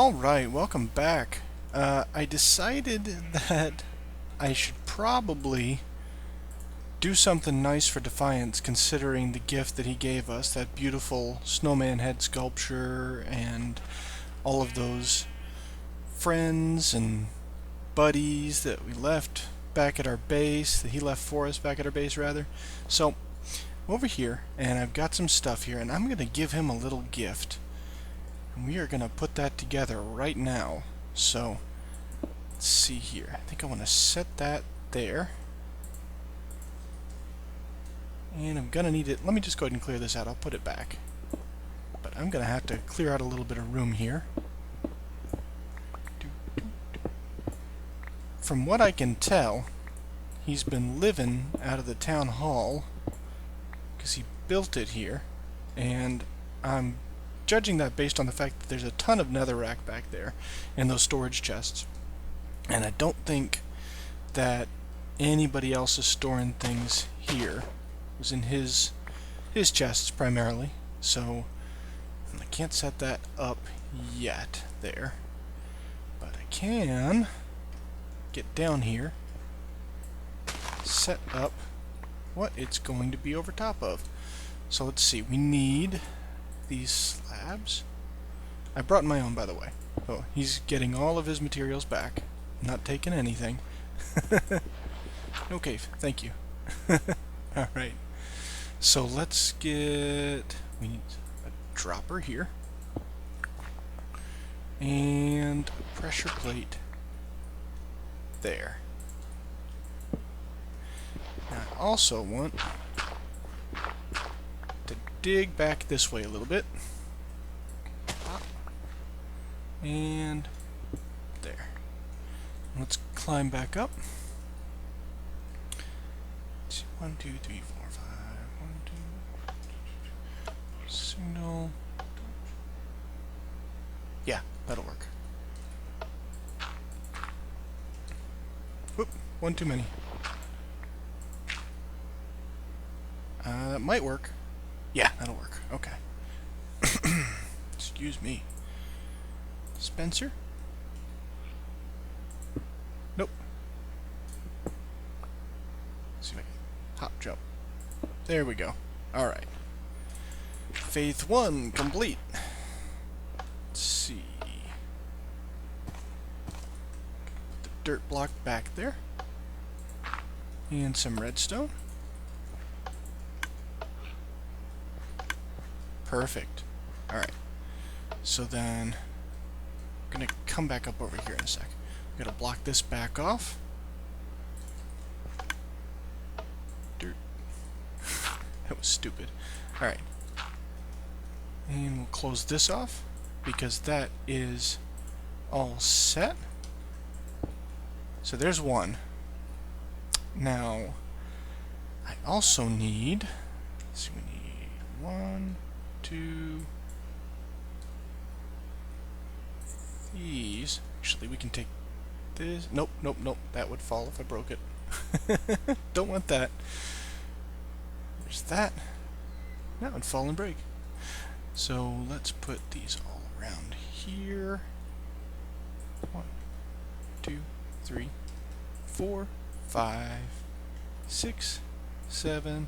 Alright, welcome back. I decided that I should probably do something nice for Defiance, considering the gift that he gave us, that beautiful snowman head sculpture and all of those friends and buddies that we left back at our base, that he left for us back at our base rather. So, I'm over here, and I've got some stuff here, and I'm going to give him a little gift. And we are going to put that together right now. So, let's see here. I think I want to set that there. And I'm going to need it. Let me just go ahead and clear this out. I'll put it back. But I'm going to have to clear out a little bit of room here. From what I can tell, he's been living out of the town hall because he built it here. And I'm judging that based on the fact that there's a ton of netherrack back there in those storage chests. And I don't think that anybody else is storing things here. It was in his chests primarily. So I can't set that up yet there. But I can get down here, set up what it's going to be over top of. So let's see, we need these slabs. I brought my own, by the way. Oh, he's getting all of his materials back. Not taking anything. Okay, thank you. Alright. So let's get... we need a dropper here. And a pressure plate there. Now I also want to dig back this way a little bit. And there. Let's climb back up. Let's see, 1, 2, 3, 4, 5. 1, 2. Signal. Yeah, that'll work. Whoop, one too many. That might work. Yeah, that'll work. Okay. Excuse me. Spencer? Nope. Let's see if I can hop jump. There we go. Alright. Phase 1 complete. Let's see. Put the dirt block back there. And some redstone. Perfect. Alright. So then, I'm going to come back up over here in a sec. I'm going to block this back off. Dirt. That was stupid. Alright. And we'll close this off, because that is all set. So there's one. Now, I also need... let's see, we need 1, 2... these. Actually, we can take this. Nope, nope, nope. That would fall if I broke it. Don't want that. There's that. That would fall and break. So let's put these all around here. 1, 2, 3, 4, 5, 6, 7,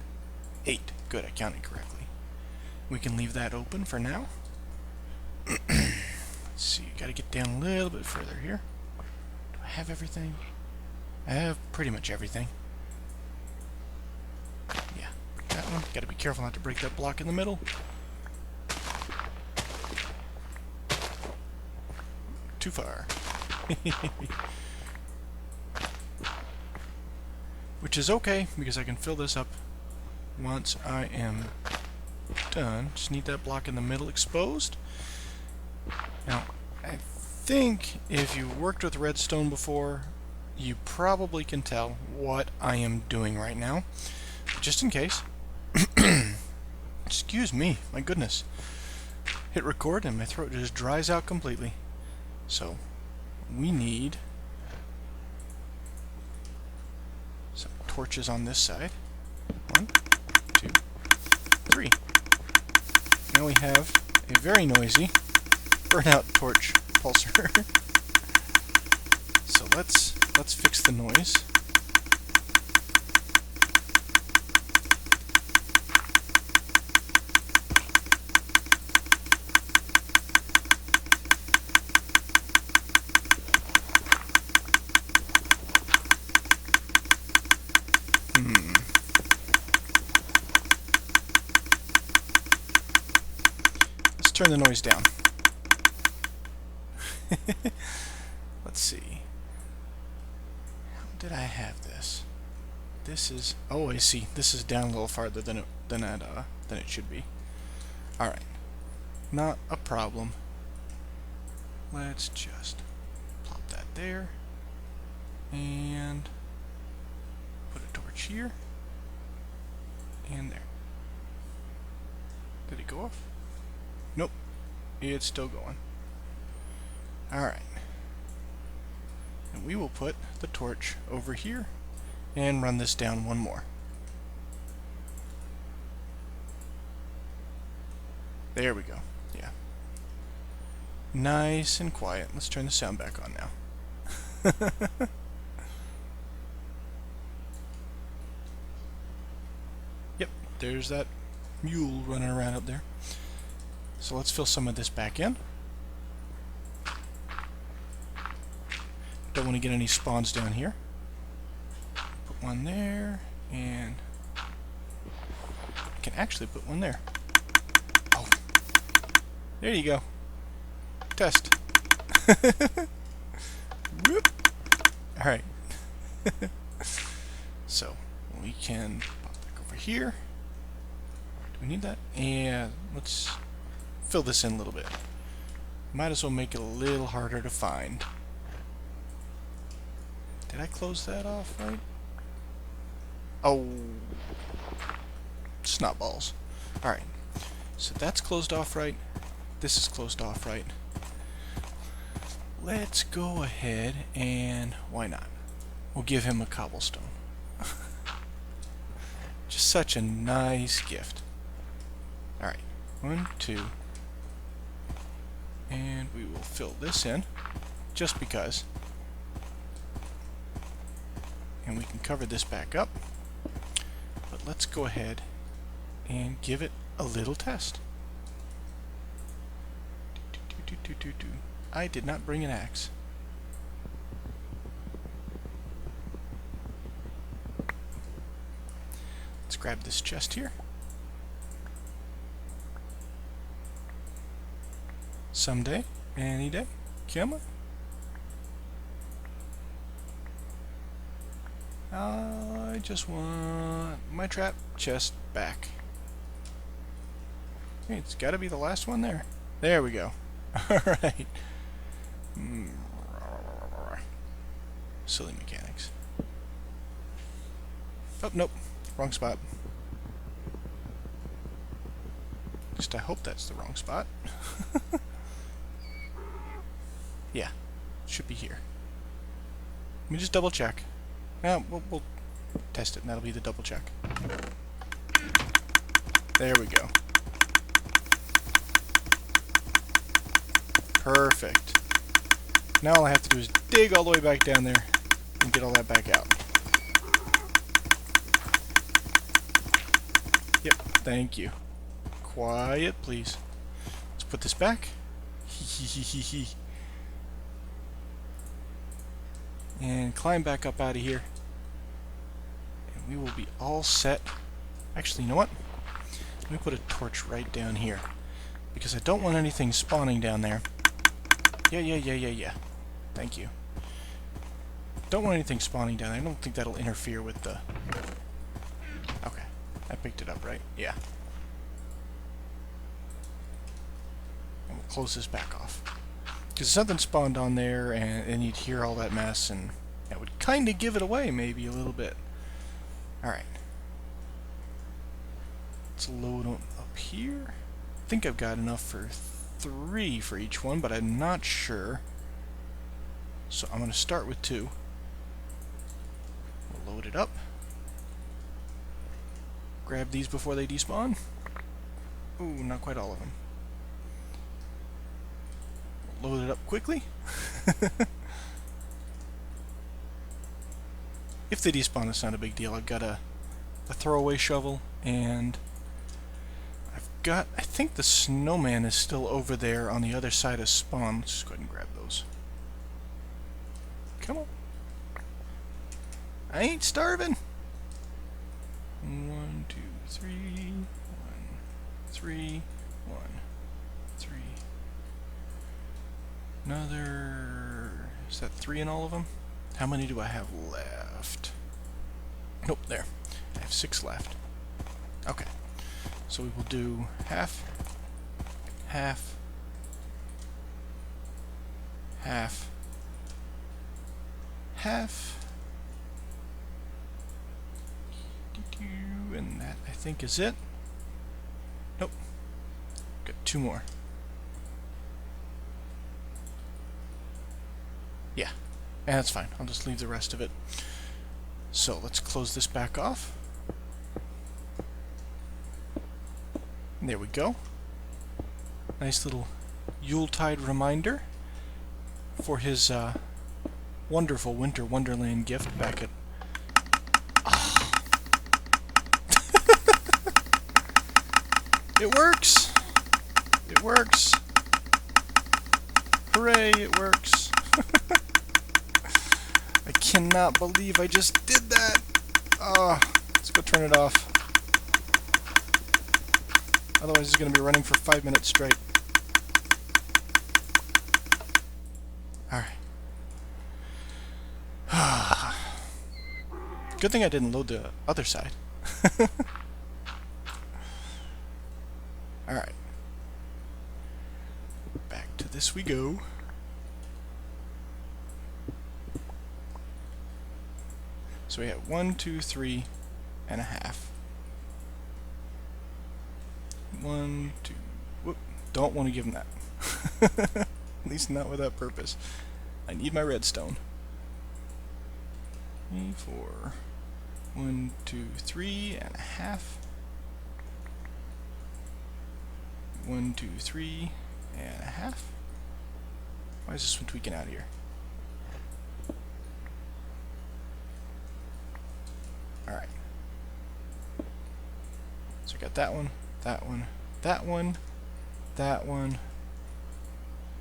8. Good, I counted correctly. We can leave that open for now. Let's see, gotta get down a little bit further here. Do I have everything? I have pretty much everything. Yeah, that one. Gotta be careful not to break that block in the middle. Too far. Which is okay, because I can fill this up once I am done. Just need that block in the middle exposed. Now, I think if you worked with redstone before, you probably can tell what I am doing right now. But just in case. Excuse me, my goodness. Hit record and my throat just dries out completely. So, we need some torches on this side. 1, 2, 3. Now we have a very noisy burnout torch repulsor. So let's fix the noise. Let's turn the noise down. Let's see. How did I have this? This is, oh, I see. This is down a little farther than it should be. All right, not a problem. Let's just plop that there and put a torch here and there. Did it go off? Nope, it's still going. All right. And we will put the torch over here and run this down one more. There we go. Yeah. Nice and quiet. Let's turn the sound back on now. Yep, there's that mule running around up there. So let's fill some of this back in. Don't want to get any spawns down here. Put one there, and I can actually put one there. Oh, there you go. Test. Whoop. All right. So we can pop back over here. Do we need that? Yeah. Let's fill this in a little bit. Might as well make it a little harder to find. Did I close that off right? Oh, snot balls. Alright, so that's closed off right. This is closed off right. Let's go ahead and, why not? We'll give him a cobblestone. Just such a nice gift. Alright, 1, 2. And we will fill this in, just because. And we can cover this back up. But let's go ahead and give it a little test. I did not bring an axe. Let's grab this chest here. Someday, any day, come on. I just want my trap chest back. Hey, it's got to be the last one there. There we go. Alright. Silly mechanics. Oh, nope. Wrong spot. At least I hope that's the wrong spot. Yeah. Should be here. Let me just double check. We'll test it, and that'll be the double check. There we go. Perfect. Now all I have to do is dig all the way back down there and get all that back out. Yep, thank you. Quiet, please. Let's put this back. And climb back up out of here. And we will be all set. Actually, you know what? Let me put a torch right down here. Because I don't want anything spawning down there. Yeah. Thank you. Don't want anything spawning down there. I don't think that'll interfere with the... Okay. I picked it up, right? Yeah. And we'll close this back off. Because something spawned on there, and you'd hear all that mess, and that would kind of give it away, maybe, a little bit. Alright. Let's load them up here. I think I've got enough for 3 for each one, but I'm not sure. So I'm going to start with 2. We'll load it up. Grab these before they despawn. Ooh, not quite all of them. load it up quickly. If they despawn, it's not a big deal. I've got a throwaway shovel, and I've got... I think the snowman is still over there on the other side of spawn. Let's just go ahead and grab those. Come on. I ain't starving. 1, 2, 3, 1, 3, 1, 3. Another... Is that 3 in all of them? How many do I have left? Nope, there. I have 6 left. Okay. So we will do half, half, half, half, and that, I think, is it. Nope. Got 2 more. Yeah. And that's fine. I'll just leave the rest of it. So let's close this back off. There we go. Nice little Yuletide reminder for his wonderful Winter Wonderland gift back at... Oh. It works! It works! Hooray, it works! I cannot believe I just did that! Oh, let's go turn it off. Otherwise it's going to be running for 5 minutes straight. Alright. Good thing I didn't load the other side. Alright. Back to this we go. So we have 1, 2, 3 and a half. 1, 2. Whoop. Don't want to give him that. At least not with that purpose. I need my redstone. 3, 4. 1, 2, 3 and a half. 1, 2, 3 and a half. Why is this one tweaking out here? Alright. So I got that one, that one, that one, that one.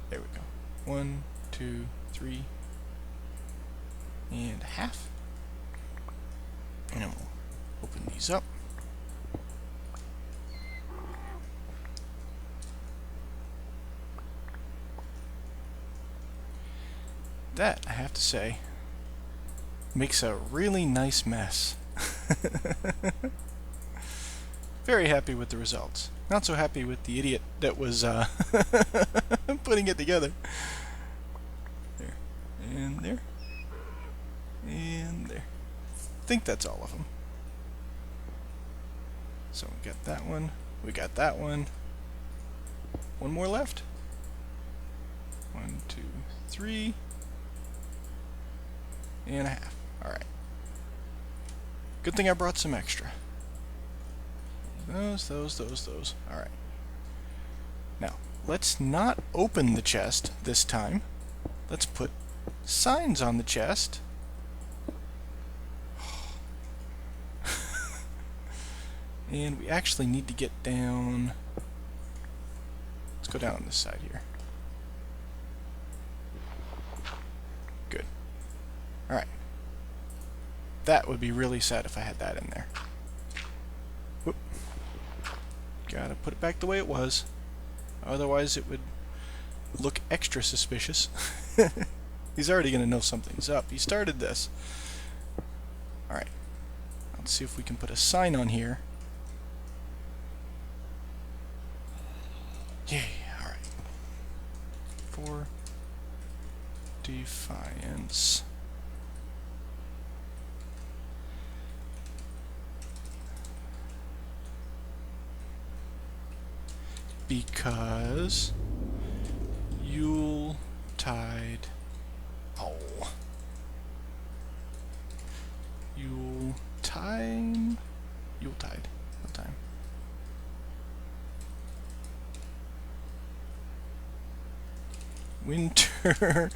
There we go. 1, 2, 3 and a half. And then we'll open these up. That, I have to say, makes a really nice mess. Very happy with the results. Not so happy with the idiot that was putting it together. There. And there. And there. I think that's all of them. So we got that one. We got that one. One more left. 1, 2, 3. And a half. Alright. Good thing I brought some extra. Those. Alright. Now, let's not open the chest this time. Let's put signs on the chest. And we actually need to get down... Let's go down on this side here. Good. Alright. That would be really sad if I had that in there. Whoop. Gotta put it back the way it was. Otherwise it would look extra suspicious. He's already gonna know something's up. He started this. Alright. Let's see if we can put a sign on here. Yay, alright. For Defiance. Because Yuletide. Oh. Yuletide. Yuletide. What time? Winter.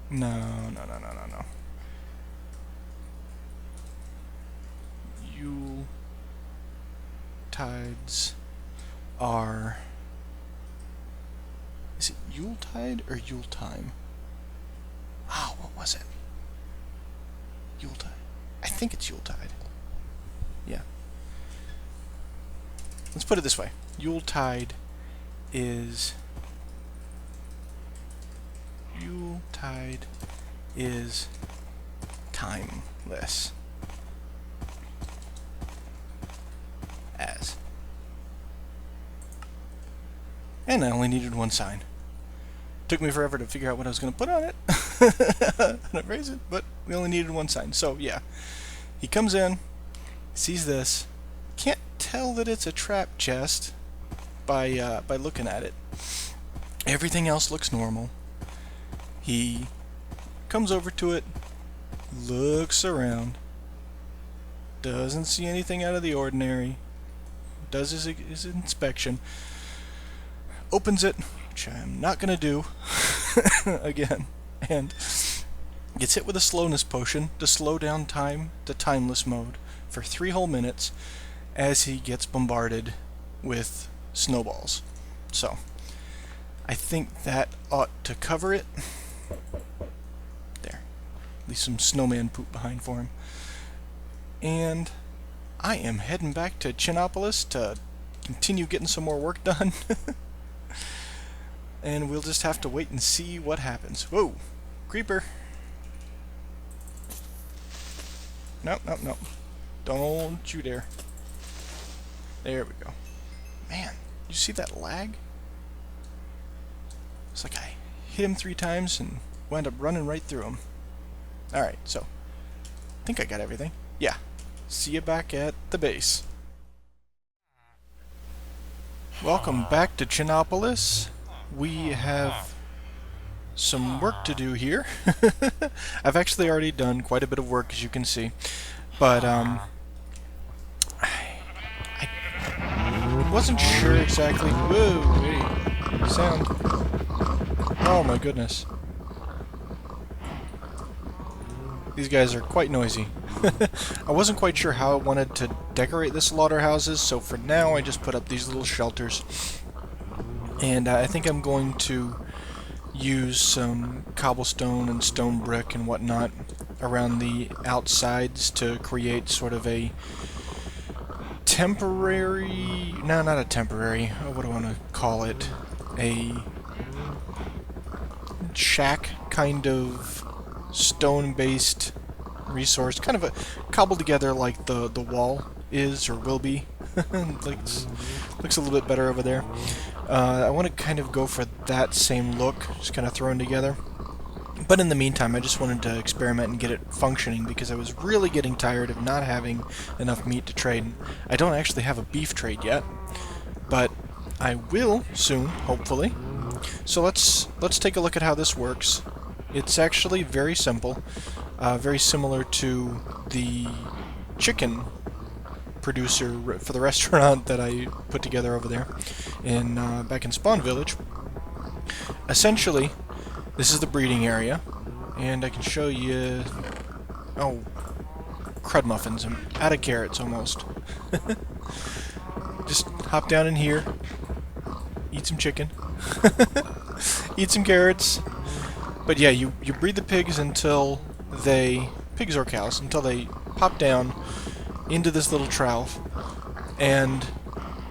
No. Yuletides are... Is it Yuletide or Yuletime? Oh, what was it? Yuletide. I think it's Yuletide. Yeah. Let's put it this way. Yuletide is timeless. As. And I only needed one sign. Took me forever to figure out what I was going to put on it. And I raised it, but we only needed one sign. So, yeah. He comes in, sees this. Can't tell that it's a trap chest by looking at it. Everything else looks normal. He comes over to it, looks around, doesn't see anything out of the ordinary, does his inspection, opens it, which I'm not going to do again, and gets hit with a slowness potion to slow down time to timeless mode for 3 whole minutes as he gets bombarded with snowballs. So, I think that ought to cover it. There. Leave some snowman poop behind for him. And I am heading back to Chinopolis to continue getting some more work done. And we'll just have to wait and see what happens. Whoa! Creeper! Nope. Don't you dare. There we go. Man, you see that lag? It's like I hit him 3 times and wound up running right through him. Alright, so I think I got everything. Yeah. See you back at the base. Welcome back to Chinopolis. We have some work to do here. I've actually already done quite a bit of work, as you can see. But, I wasn't sure exactly... Whoa, wait. Sound. Oh my goodness. These guys are quite noisy. I wasn't quite sure how I wanted to decorate the slaughterhouses, so for now I just put up these little shelters. And I think I'm going to use some cobblestone and stone brick and whatnot around the outsides to create sort of a temporary... No, not a temporary. What do I want to call it? A shack kind of stone-based resource. Kind of a cobbled together like the wall is or will be. looks a little bit better over there. I want to kind of go for that same look, just kind of thrown together. But in the meantime, I just wanted to experiment and get it functioning because I was really getting tired of not having enough meat to trade. I don't actually have a beef trade yet, but I will soon, hopefully. So let's take a look at how this works. It's actually very simple, very similar to the chicken producer for the restaurant that I put together over there in back in Spawn Village. Essentially, this is the breeding area, and I can show you... Oh, crud muffins. I'm out of carrots almost. Just hop down in here, eat some chicken, eat some carrots. But yeah, you breed the pigs until they... pigs or cows, until they pop down into this little trough, and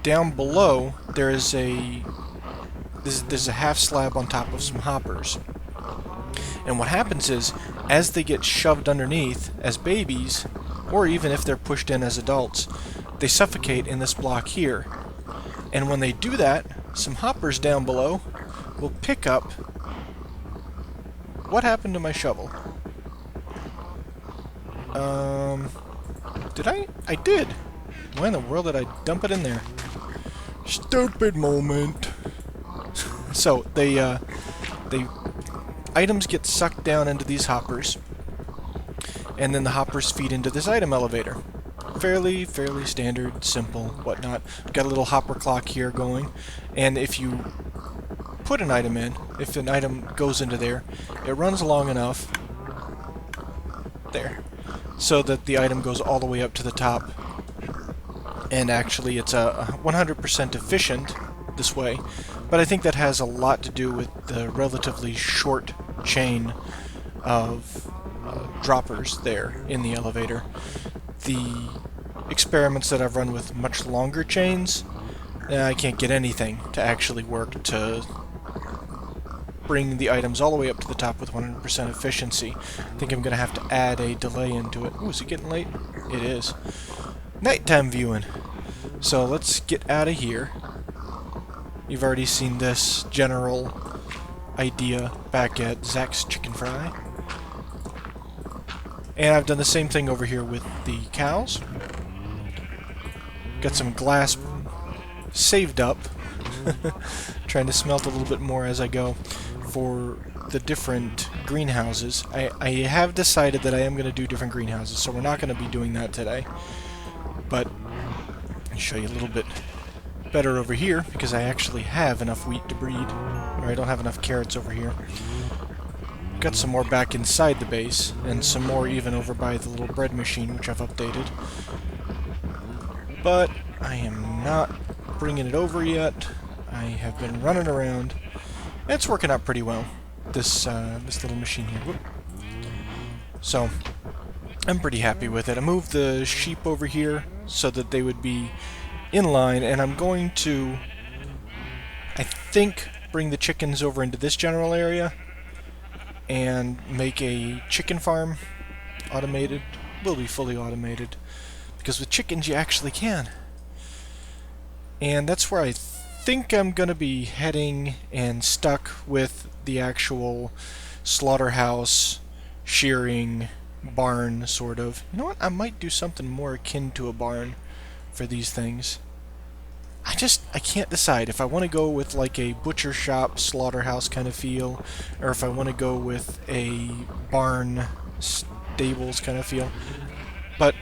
down below there is there's a half slab on top of some hoppers. And what happens is, as they get shoved underneath as babies, or even if they're pushed in as adults, they suffocate in this block here. And when they do that, some hoppers down below will pick up... What happened to my shovel? Did I? I did! Why in the world did I dump it in there? Stupid moment! So, items get sucked down into these hoppers, and then the hoppers feed into this item elevator. Fairly standard, simple, whatnot. Got a little hopper clock here going, and if you put an item in, if an item goes into there, it runs long enough, there, so that the item goes all the way up to the top. And actually it's a 100% efficient this way, but I think that has a lot to do with the relatively short chain of droppers there in the elevator. The experiments that I've run with much longer chains, I can't get anything to actually work to bring the items all the way up to the top with 100% efficiency. I think I'm going to have to add a delay into it. Ooh, is it getting late? It is. Nighttime viewing. So let's get out of here. You've already seen this general idea back at Zach's Chicken Fry. And I've done the same thing over here with the cows. Got some glass saved up. Trying to smelt a little bit more as I go for the different greenhouses. I have decided that I am going to do different greenhouses, so we're not going to be doing that today. But I'll show you a little bit better over here, because I actually have enough wheat to breed. Or I don't have enough carrots over here. Got some more back inside the base, and some more even over by the little bread machine, which I've updated. But I am not bringing it over yet. I have been running around. It's working out pretty well, this little machine here. Whoop. So, I'm pretty happy with it. I moved the sheep over here so that they would be in line, and I'm going to, I think, bring the chickens over into this general area and make a chicken farm automated. Will be fully automated, because with chickens you actually can. And that's where I think I'm going to be heading and stuck with the actual slaughterhouse, shearing, barn, sort of. You know what? I might do something more akin to a barn for these things. I can't decide if I want to go with like a butcher shop, slaughterhouse kind of feel, or if I want to go with a barn, stables kind of feel. But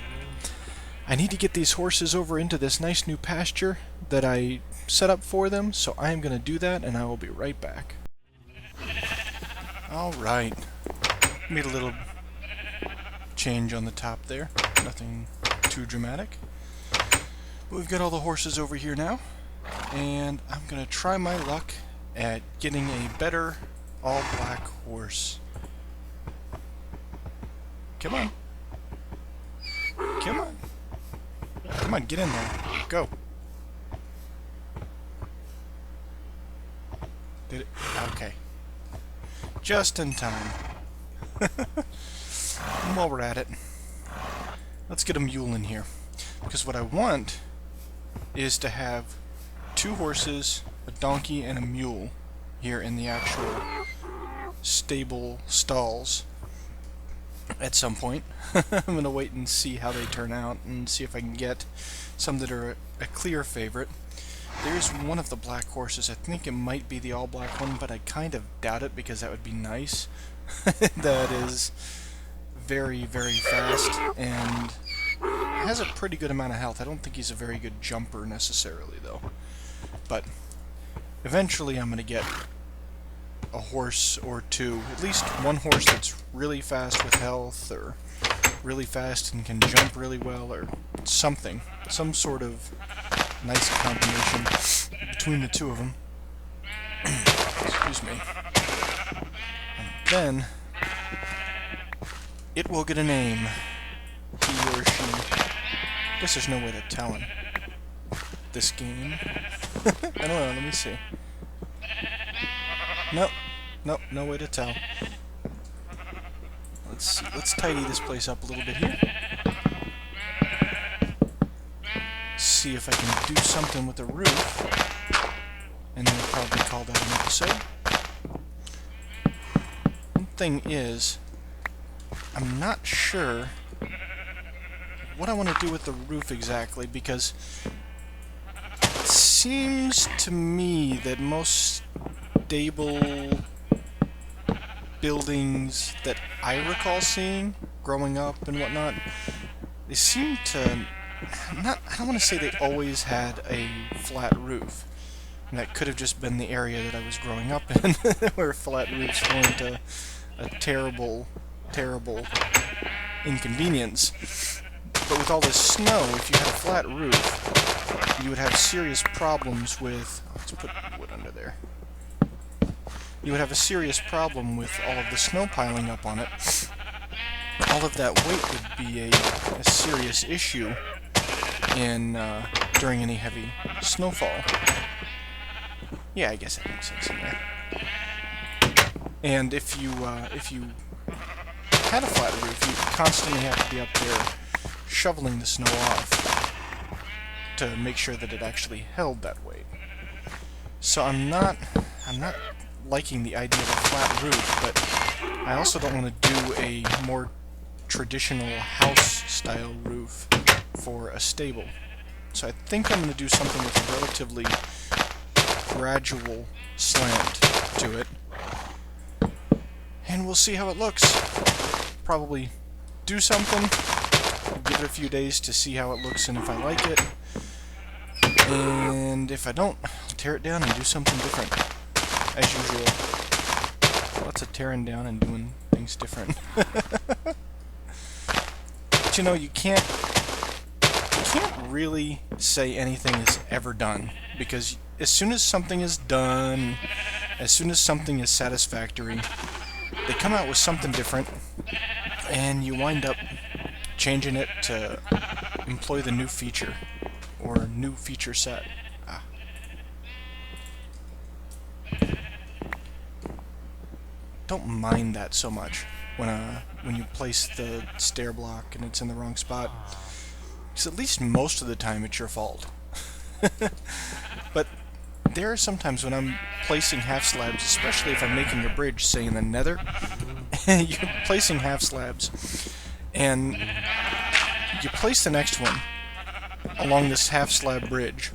I need to get these horses over into this nice new pasture that I set up for them, so I am going to do that, and I will be right back. Alright. Made a little change on the top there. Nothing too dramatic. We've got all the horses over here now, and I'm going to try my luck at getting a better all-black horse. Come on. Come on. Come on, get in there. Go. Did it? Okay. Just in time. And while we're at it, let's get a mule in here. Because what I want is to have 2 horses, a donkey, and a mule here in the actual stable stalls at some point. I'm going to wait and see how they turn out and see if I can get some that are a clear favorite. There's one of the black horses. I think it might be the all-black one, but I kind of doubt it because that would be nice. That is very, very fast and has a pretty good amount of health. I don't think he's a very good jumper necessarily, though. But eventually I'm going to get a horse or 2. At least one horse that's really fast with health, or really fast and can jump really well, or something. Some sort of nice combination between the 2 of them. Excuse me. And then it will get a name. He or she. Guess there's no way to tell him. This game. I don't know, let me see. Nope. Nope, no way to tell. Let's see. Let's tidy this place up a little bit here. See if I can do something with the roof. And then we'll probably call that an episode. One thing is, I'm not sure what I want to do with the roof exactly, because it seems to me that most stable buildings that I recall seeing growing up and whatnot, they seem to I don't want to say they always had a flat roof, And that could have just been the area that I was growing up in, where flat roofs weren't a terrible, terrible inconvenience. But with all this snow, if you had a flat roof, you would have serious problems with... Let's put wood under there. You would have a serious problem with all of the snow piling up on it. All of that weight would be a serious issue in during any heavy snowfall. Yeah, I guess that makes sense in there. And if you had a flat roof, you constantly have to be up there shoveling the snow off to make sure that it actually held that weight. So I'm not liking the idea of a flat roof, but I also don't want to do a more traditional house-style roof for a stable. So I think I'm going to do something with a relatively gradual slant to it, and we'll see how it looks. Probably do something, give it a few days to see how it looks and if I like it, and if I don't, I'll tear it down and do something different, as usual. Lots of tearing down and doing things different. But you know, you can't really say anything is ever done, because as soon as something is done, as soon as something is satisfactory, they come out with something different, and you wind up changing it to employ the new feature, or new feature set. Don't mind that so much when you place the stair block and it's in the wrong spot. Because at least most of the time it's your fault. But there are sometimes when I'm placing half slabs, especially if I'm making a bridge, say in the nether, you're placing half slabs, and you place the next one along this half slab bridge.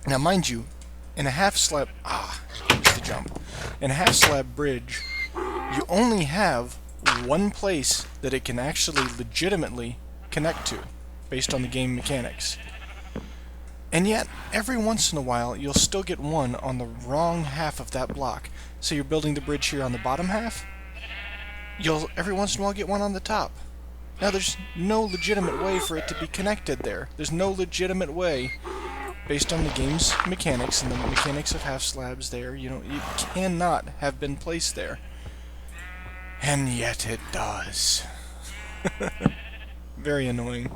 Now mind you, in a half slab... missed the jump. In a half slab bridge, you only have one place that it can actually legitimately connect to, based on the game mechanics. And yet, every once in a while, you'll still get one on the wrong half of that block. So you're building the bridge here on the bottom half, you'll every once in a while get one on the top. Now there's no legitimate way for it to be connected there. There's no legitimate way, based on the game's mechanics and the mechanics of half slabs there, you know, it cannot have been placed there. And yet it does. Very annoying.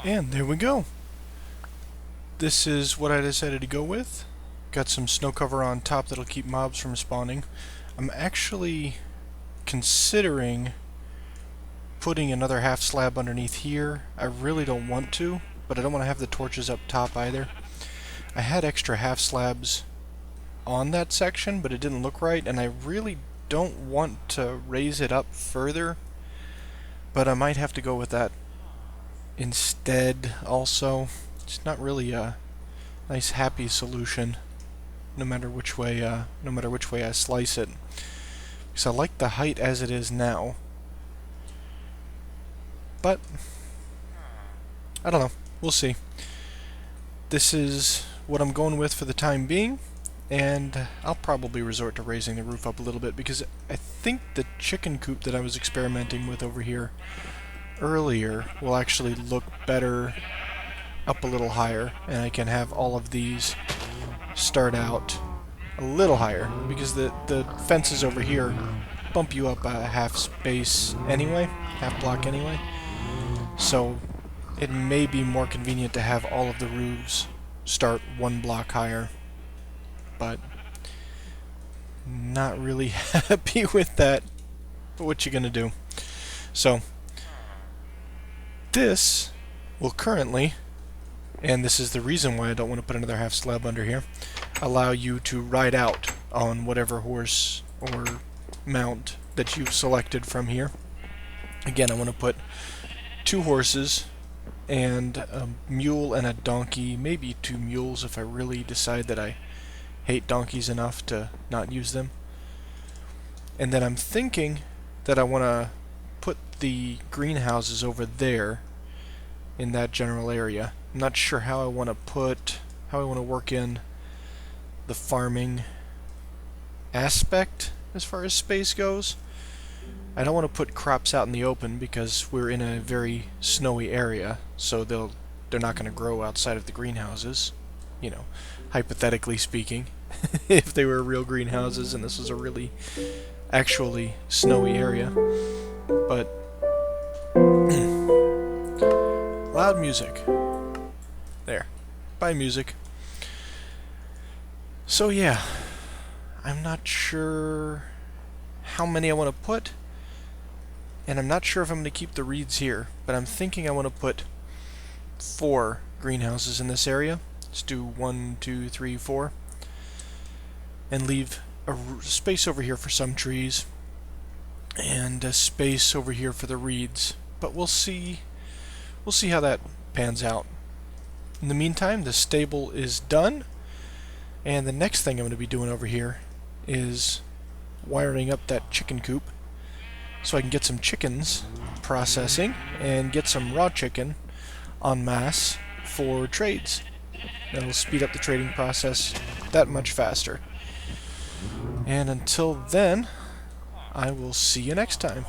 And there we go. This is what I decided to go with. Got some snow cover on top that'll keep mobs from spawning. I'm actually considering putting another half slab underneath here. I really don't want to, but I don't want to have the torches up top either. I had extra half slabs on that section, but it didn't look right, and I really don't want to raise it up further, but I might have to go with that instead also. It's not really a nice happy solution, no matter which way I slice it, because I like the height as it is now. But I don't know, we'll see. This is what I'm going with for the time being, and I'll probably resort to raising the roof up a little bit, because I think the chicken coop that I was experimenting with over here earlier will actually look better up a little higher, and I can have all of these start out a little higher, because the fences over here bump you up a half space anyway, half block anyway, so it may be more convenient to have all of the roofs start one block higher, but not really happy with that. But what you gonna do? So this will currently, and this is the reason why I don't want to put another half slab under here, allow you to ride out on whatever horse or mount that you've selected from here. Again, I want to put 2 horses and a mule and a donkey, maybe 2 mules if I really decide that I hate donkeys enough to not use them. And then I'm thinking that I want to put the greenhouses over there in that general area. I'm not sure how I want to work in the farming aspect as far as space goes. I don't want to put crops out in the open because we're in a very snowy area, so they're not going to grow outside of the greenhouses, you know, hypothetically speaking. If they were real greenhouses and this was a really actually snowy area. But loud music. There. Bye, music. So yeah, I'm not sure how many I want to put, and I'm not sure if I'm going to keep the reeds here, but I'm thinking I want to put 4 greenhouses in this area. Let's do 1, 2, 3, 4, and leave a space over here for some trees, and a space over here for the reeds. But we'll see how that pans out. In the meantime, the stable is done, and the next thing I'm going to be doing over here is wiring up that chicken coop so I can get some chickens processing and get some raw chicken en masse for trades. That'll speed up the trading process that much faster. And until then, I will see you next time.